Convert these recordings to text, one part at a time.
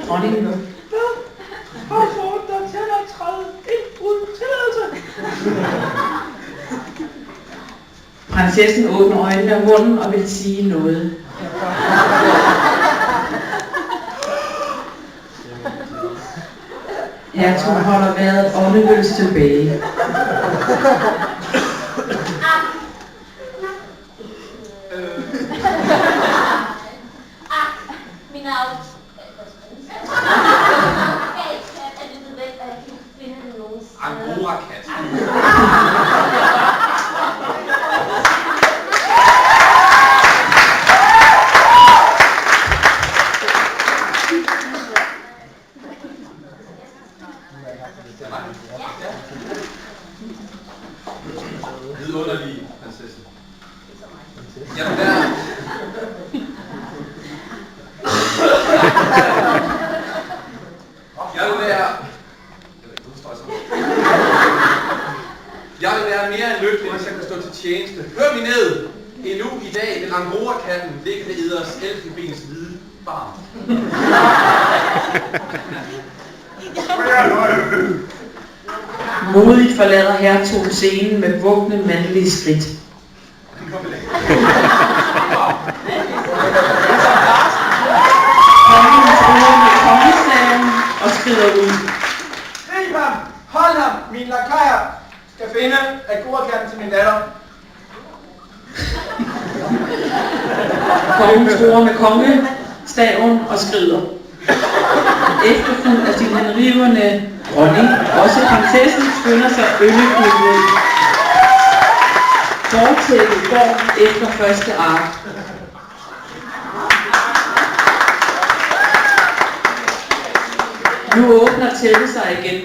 Dronningen. Har fået dig til at træde ind uden tilladelse. Prinsessen åbner øjnene og munden og vil sige noget. Hertugen holder vejret åndeløst tilbage. Min arv. Er det nødvendigt, at jeg kan finde det nogen steder? Angora-kat. Vidunderlig prinsesse. Jamen der... Jeg vil være mere end lykkelig, hvis jeg kan stå til tjeneste. Hør mig ned! Endnu i dag vil Angora-katten ligge ved eders elfenbens hvide barn. Modigt forlader hertugen scenen med vugne mandlige skridt. Kongen truer med kongestaven og skrider ud. Grib ham! Hold ham! Mine lakajer skal finde Angora-katten til min datter. Kongen truer med kongestaven og skrider. Efterfulgt af sin henrivende dronning, også prinsessen skynder sig ølleklubben. Fortælle går efter første akt. Nu åbner tættet sig igen.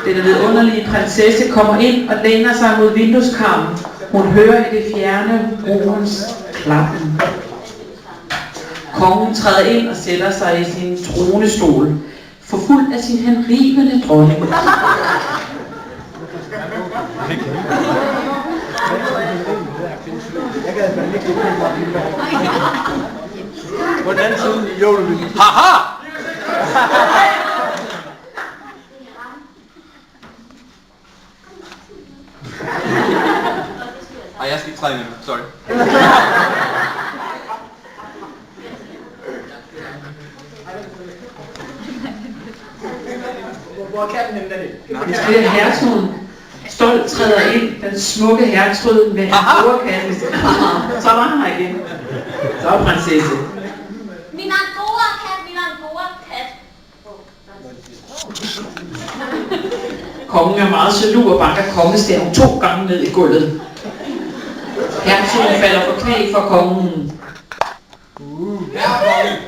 Den vidunderlige prinsesse kommer ind og læner sig mod vindueskarmen. Hun hører i det fjerne roens klappen. Kongen træder ind og sætter sig i sin tronestol, forfulgt af sin henrivende dronning. Hvordan siden i jorden? Haha! Ej, jeg skal ikke træde endnu. Sorry. Hvor kan den hente det? Det er hertugen. Stolt træder ind, den smukke hertug med Angora-katten. Så var han her igen. Så er prinsesse. Min Angora-kat, min Angora-kat. Kongen er meget jaloux og banker kongestaven 2 gange ned i gulvet. Hertugen falder på knæ for kongen. Herre konge,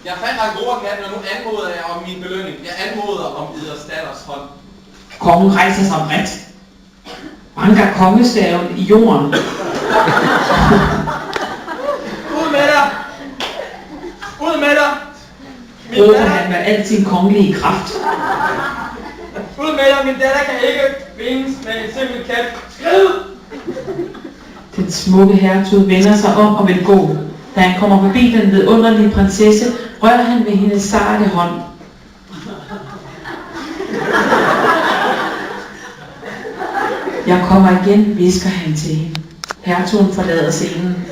jeg fandt Angora-katten, og nu anmoder jeg om min belønning. Jeg anmoder om eders datters hånd. Kongen rejser sig bredt. Banker kongestaven i jorden. Ud med dig! Ud med dig! Råber han med al sin kongelige kraft. Ud med dig! Min datter kan ikke vindes med et simpelt kat. Skrid! Den smukke hertug vender sig om og vil gå. Da han kommer forbi den vidunderlige prinsesse, rører han ved hendes sarte hånd. Jeg kommer igen, hvisker han til hende. Hertugen forlader scenen.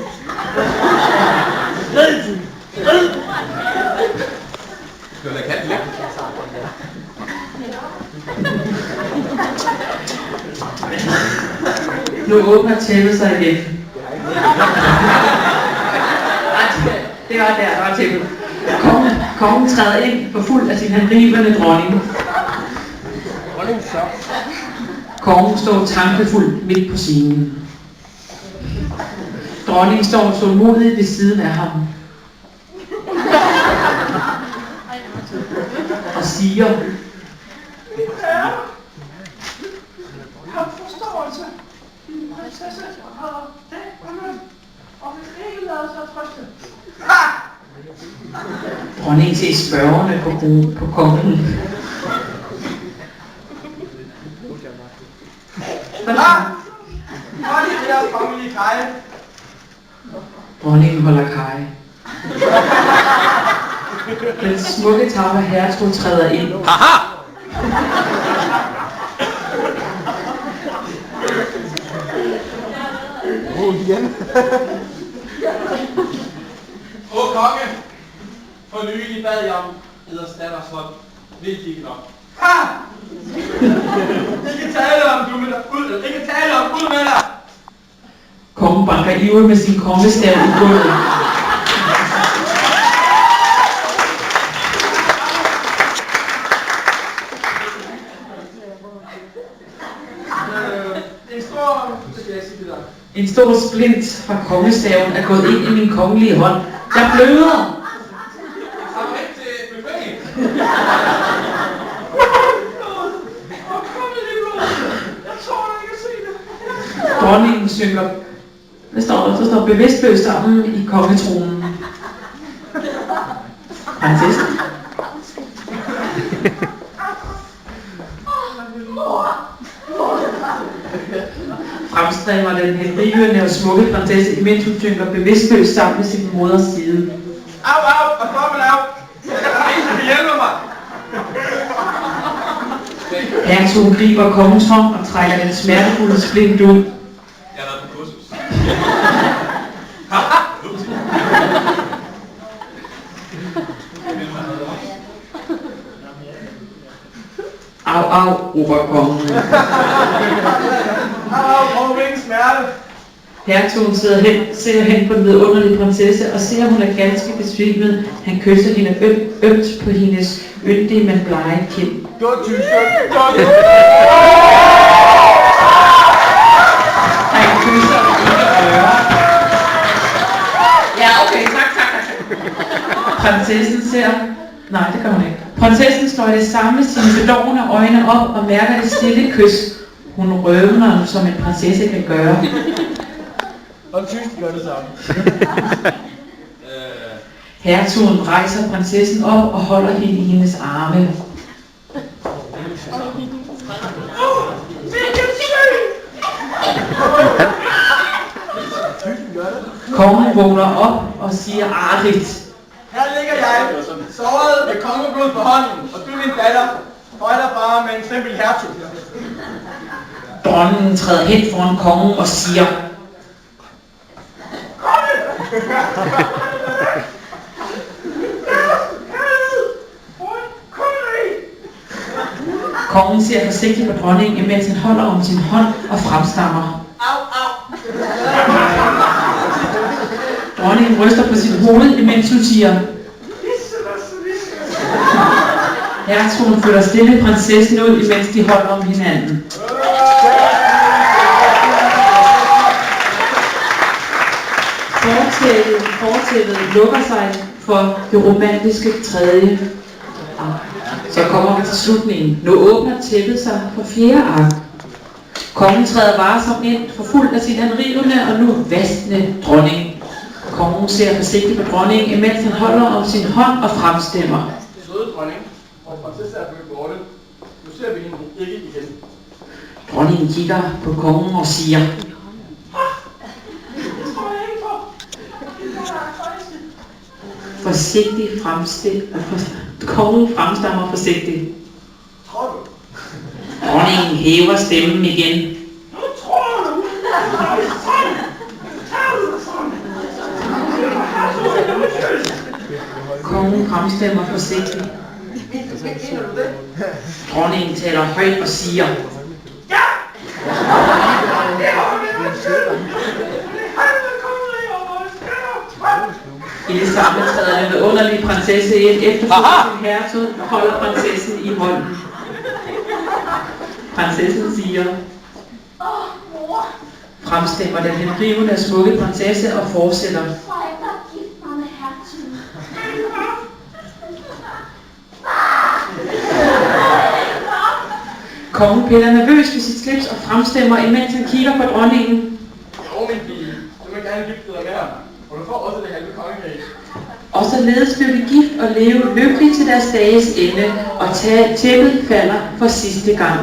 Skal du lade katten ligge? Nu åbner tæppet sig igen. Det var der var tæppet. Kongen træder ind på fuld af sin henrivende dronning. Kongen står tankefuld midt på scenen. Dronningen står tålmodigt ved siden af ham. Og siger: Herre, har forståelse. Din prinsesse har dækkerne og vil ikke lade sig trøste. Dronningen ser spørgende på kongen. Hold i deres kongelige greje. Dronningen holder kaj. Den smukke tapper hertug træder ind. Haha! Igen. Åh konge! For nylig bad jeg om eders datters hånd. Vil de ikke nok? Ha! Ikke tale om du med dig ud! Ikke tale om ud med dig! Kongen banker ivrig med sin kongestav i gulvet. En stor splint fra kongestaven er gået ind i min kongelige hånd. Jeg bløder! Har du ikke til buffet? Jeg tror ikke at se det. Dronningen synker. Der står bevidstløs sammen i kongetronen. Prinsessen. Fremstræber den henrivende og smukke prinsesse, imens hun synker bevidstløs sammen med sin moders side. Au, au! Hvad får man af? Ingen vil hjælpe mig! Hertugen griber kongens hånd og trækker den smertefulde splint ud. Jeg har været på kursus. Haha! Au, au, råber kongen. Au, og ingen smerte! Hertugen ser hen på den vidunderlige prinsesse og ser, at hun er ganske besvimet. Han kysser hende ømt på hendes yndige, men blege kind. Godt tysk. Han kysser ikke øre. Ja, okay, tak. Prinsessen ser... Nej, det gør hun ikke. Prinsessen slår det samme sine bedårende øjne op og mærker det stille kys. Hun røvner, som en prinsesse kan gøre. Og tysk gør det samme. Hertugen rejser prinsessen op og holder hende i hendes arme. Kongen vågner op og siger artigt. Her ligger jeg, såret med kongeblod på hånden, og du min datter, højder bare med en simpel hertug. Dronningen træder hen foran kongen og siger. Kongen ser forsigtigt på dronningen, imens han holder om sin hånd og fremstammer. Au, au! Dronningen ryster på sit hoved, imens hun siger. Hertugen følger stille prinsessen ud, imens de holder om hinanden. Fortællet lukker sig for det romantiske tredje akt. Så kommer vi til slutningen. Nu åbner tæppet sig for fjerde akt. Kongen træder varsomt ind, forfulgt af sin anrivende og nu vastende dronning. Kongen ser forsigtigt på dronningen, imens han holder om sin hånd og fremstemmer. Søde dronning, og prinsesse er blevet borte. Nu ser vi hende ikke igen. Dronningen kigger på kongen og siger. Forsigtigt kongen fremstammer forsigtigt. Tror du? Dronningen hæver stemmen igen. Nu tror du! Kongen fremstemmer forsigtigt. Dronningen taler højt og siger. Ja! I det samme træder den vidunderlige prinsesse ind, efterfølgende sin hertug holder prinsessen i hånden. Prinsessen siger. Mor, Fremstemmer den henrivende og smukke prinsesse og fortsætter. får jeg godt gift mig med hertugen. Kongen piller nervøs ved sit slips og fremstemmer, imens han kigger på dronningen. Jo, min pige. Du vil gerne gifte dig med ham. Og du får også det halve kongerige. Og således blev de gift og leve lykkeligt til deres dages ende, og tæppet falder for sidste gang.